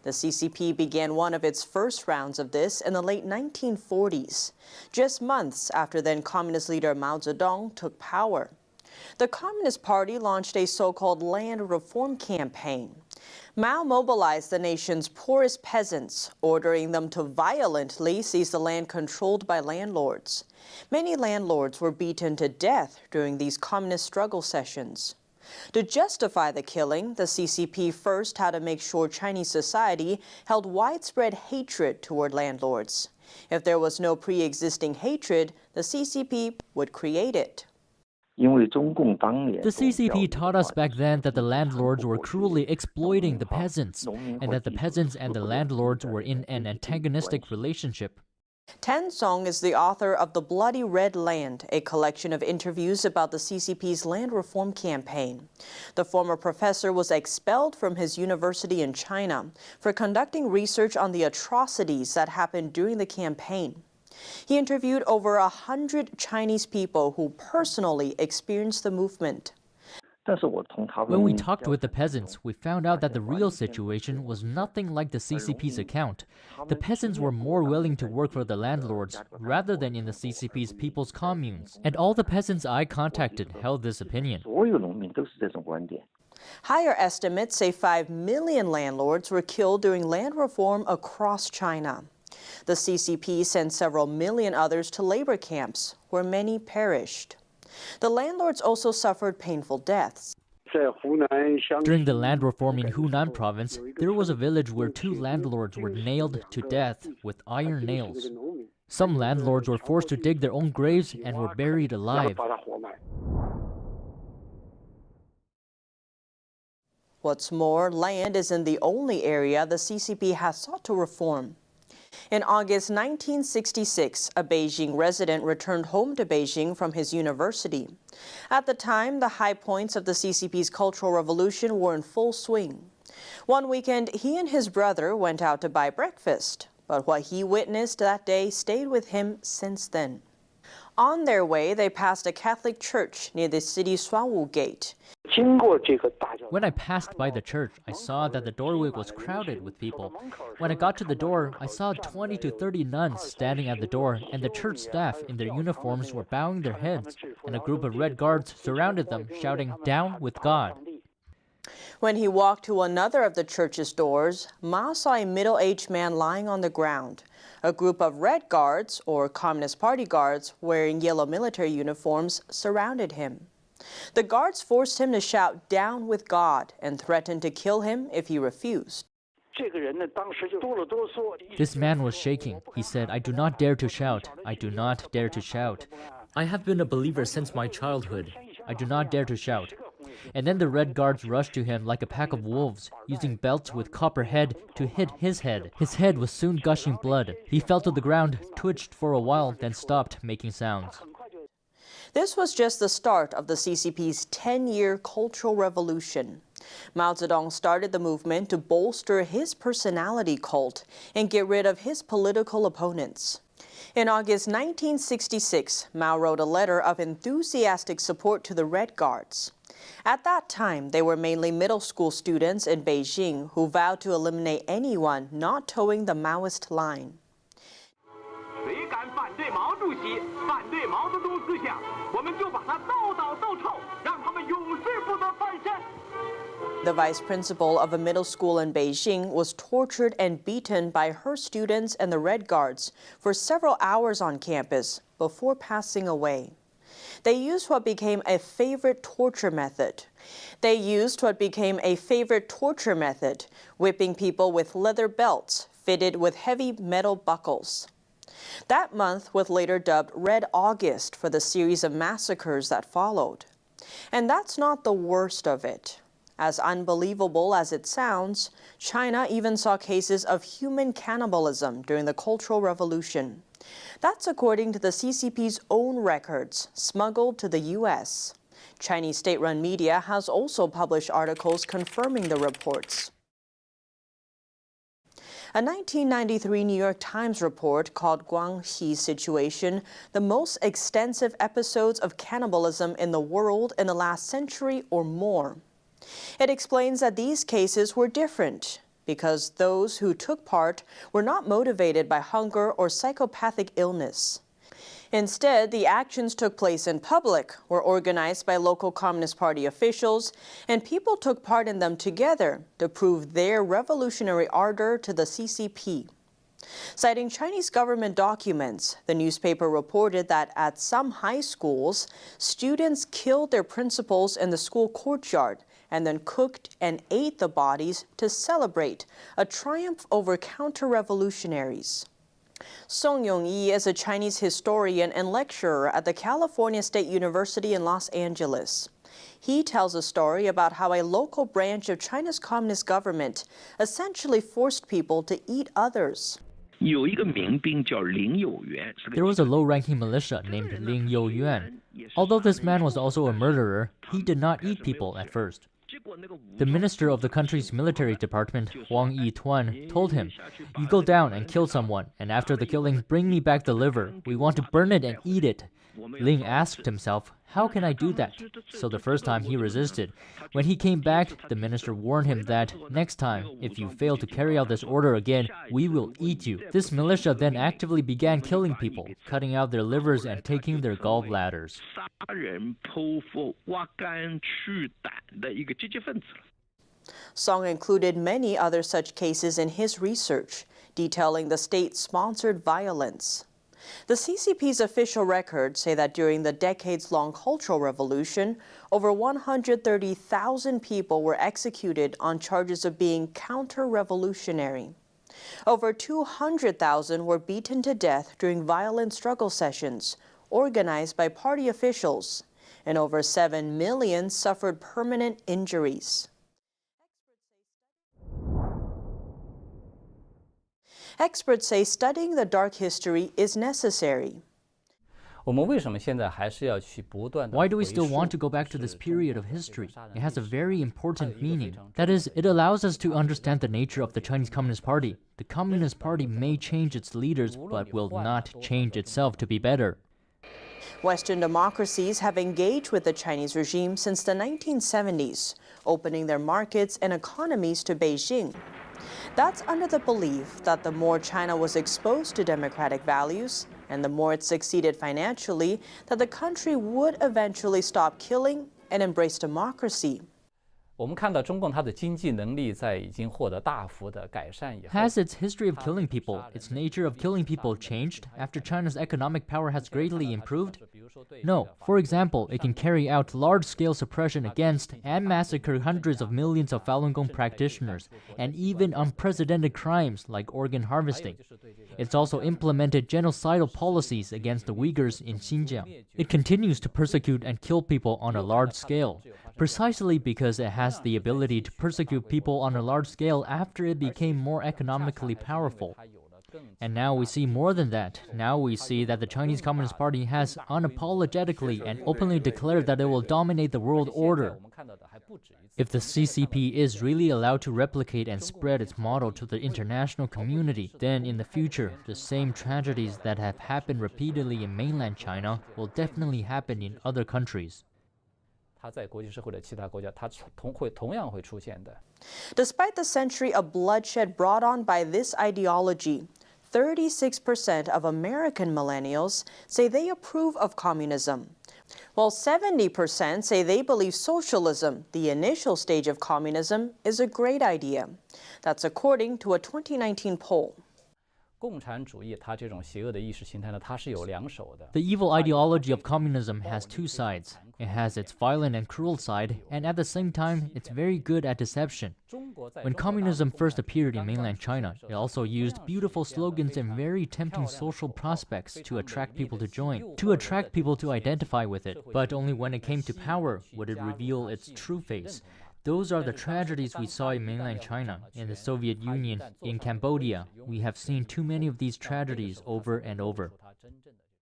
The CCP began one of its first rounds of this in the late 1940s, just months after then Communist leader Mao Zedong took power. The Communist Party launched a so-called land reform campaign. Mao mobilized the nation's poorest peasants, ordering them to violently seize the land controlled by landlords. Many landlords were beaten to death during these communist struggle sessions. To justify the killing, the CCP first had to make sure Chinese society held widespread hatred toward landlords. If there was no pre-existing hatred, the CCP would create it. The CCP taught us back then that the landlords were cruelly exploiting the peasants, and that the peasants and the landlords were in an antagonistic relationship. Tan Song is the author of The Bloody Red Land, a collection of interviews about the CCP's land reform campaign. The former professor was expelled from his university in China for conducting research on the atrocities that happened during the campaign. He interviewed over 100 Chinese people who personally experienced the movement. When we talked with the peasants, we found out that the real situation was nothing like the CCP's account. The peasants were more willing to work for the landlords rather than in the CCP's people's communes. And all the peasants I contacted held this opinion. Higher estimates say 5 million landlords were killed during land reform across China. The CCP sent several million others to labor camps, where many perished. The landlords also suffered painful deaths. During the land reform in Hunan province, there was a village where 2 landlords were nailed to death with iron nails. Some landlords were forced to dig their own graves and were buried alive. What's more, land isn't the only area the CCP has sought to reform. In August 1966, a Beijing resident returned home to Beijing from his university. At the time, the high points of the CCP's Cultural Revolution were in full swing. One weekend, he and his brother went out to buy breakfast, but what he witnessed that day stayed with him since then. On their way, they passed a Catholic church near the city's Suanwu Gate. When I passed by the church, I saw that the doorway was crowded with people. When I got to the door, I saw 20 to 30 nuns standing at the door, and the church staff in their uniforms were bowing their heads, and a group of red guards surrounded them, shouting, "Down with God." When he walked to another of the church's doors, Ma saw a middle-aged man lying on the ground. A group of red guards, or Communist Party guards, wearing yellow military uniforms, surrounded him. The guards forced him to shout "Down with God" and threatened to kill him if he refused. This man was shaking. He said, "I do not dare to shout. I do not dare to shout. I have been a believer since my childhood. I do not dare to shout." And then the red guards rushed to him like a pack of wolves, using belts with copper head to hit his head. His head was soon gushing blood. He fell to the ground, twitched for a while, then stopped making sounds. This was just the start of the CCP's 10-year Cultural Revolution. Mao Zedong started the movement to bolster his personality cult and get rid of his political opponents. In August 1966, Mao wrote a letter of enthusiastic support to the Red Guards. At that time, they were mainly middle school students in Beijing who vowed to eliminate anyone not towing the Maoist line. The vice principal of a middle school in Beijing was tortured and beaten by her students and the Red Guards for several hours on campus before passing away. They used what became a favorite torture method. Whipping people with leather belts fitted with heavy metal buckles. That month was later dubbed Red August for the series of massacres that followed. And that's not the worst of it. As unbelievable as it sounds, China even saw cases of human cannibalism during the Cultural Revolution. That's according to the CCP's own records, smuggled to the U.S. Chinese state-run media has also published articles confirming the reports. A 1993 New York Times report called Guangxi's situation the most extensive episodes of cannibalism in the world in the last century or more. It explains that these cases were different. because those who took part were not motivated by hunger or psychopathic illness. Instead, the actions took place in public, were organized by local Communist Party officials, and people took part in them together to prove their revolutionary ardor to the CCP. Citing Chinese government documents, the newspaper reported that at some high schools, students killed their principals in the school courtyard and then cooked and ate the bodies to celebrate a triumph over counter-revolutionaries. Song Yong-yi is a Chinese historian and lecturer at the California State University in Los Angeles. He tells a story about how a local branch of China's communist government essentially forced people to eat others. There was a low-ranking militia named Ling Youyuan. Although this man was also a murderer, he did not eat people at first. The minister of the country's military department, Wang Yituan, told him, "You go down and kill someone, and after the killing, bring me back the liver. We want to burn it and eat it." Ling asked himself, "How can I do that?" So the first time he resisted. When he came back, the minister warned him that, "Next time, if you fail to carry out this order again, we will eat you." This militia then actively began killing people, cutting out their livers and taking their gallbladders. Song included many other such cases in his research, detailing the state-sponsored violence. The CCP's official records say that during the decades-long Cultural Revolution, over 130,000 people were executed on charges of being counter-revolutionary. Over 200,000 were beaten to death during violent struggle sessions, organized by party officials, and over 7 million suffered permanent injuries. Experts say studying the dark history is necessary. Why do we still want to go back to this period of history? It has a very important meaning. That is, it allows us to understand the nature of the Chinese Communist Party. The Communist Party may change its leaders, but will not change itself to be better. Western democracies have engaged with the Chinese regime since the 1970s, opening their markets and economies to Beijing. That's under the belief that the more China was exposed to democratic values and the more it succeeded financially, that the country would eventually stop killing and embrace democracy. Has its history of killing people, its nature of killing people changed after China's economic power has greatly improved? No. For example, it can carry out large-scale suppression against and massacre hundreds of millions of Falun Gong practitioners, and even unprecedented crimes like organ harvesting. It's also implemented genocidal policies against the Uyghurs in Xinjiang. It continues to persecute and kill people on a large scale, precisely because it has the ability to persecute people on a large scale after it became more economically powerful. And now we see more than that. Now we see that the Chinese Communist Party has unapologetically and openly declared that it will dominate the world order. If the CCP is really allowed to replicate and spread its model to the international community, then in the future, the same tragedies that have happened repeatedly in mainland China will definitely happen in other countries. Despite the century of bloodshed brought on by this ideology, 36% of American millennials say they approve of communism, while 70% say they believe socialism, the initial stage of communism, is a great idea. That's according to a 2019 poll. The evil ideology of communism has two sides. It has its violent and cruel side, and at the same time, it's very good at deception. When communism first appeared in mainland China, it also used beautiful slogans and very tempting social prospects to attract people to join, to attract people to identify with it. But only when it came to power would it reveal its true face. Those are the tragedies we saw in mainland China, in the Soviet Union, in Cambodia. We have seen too many of these tragedies over and over.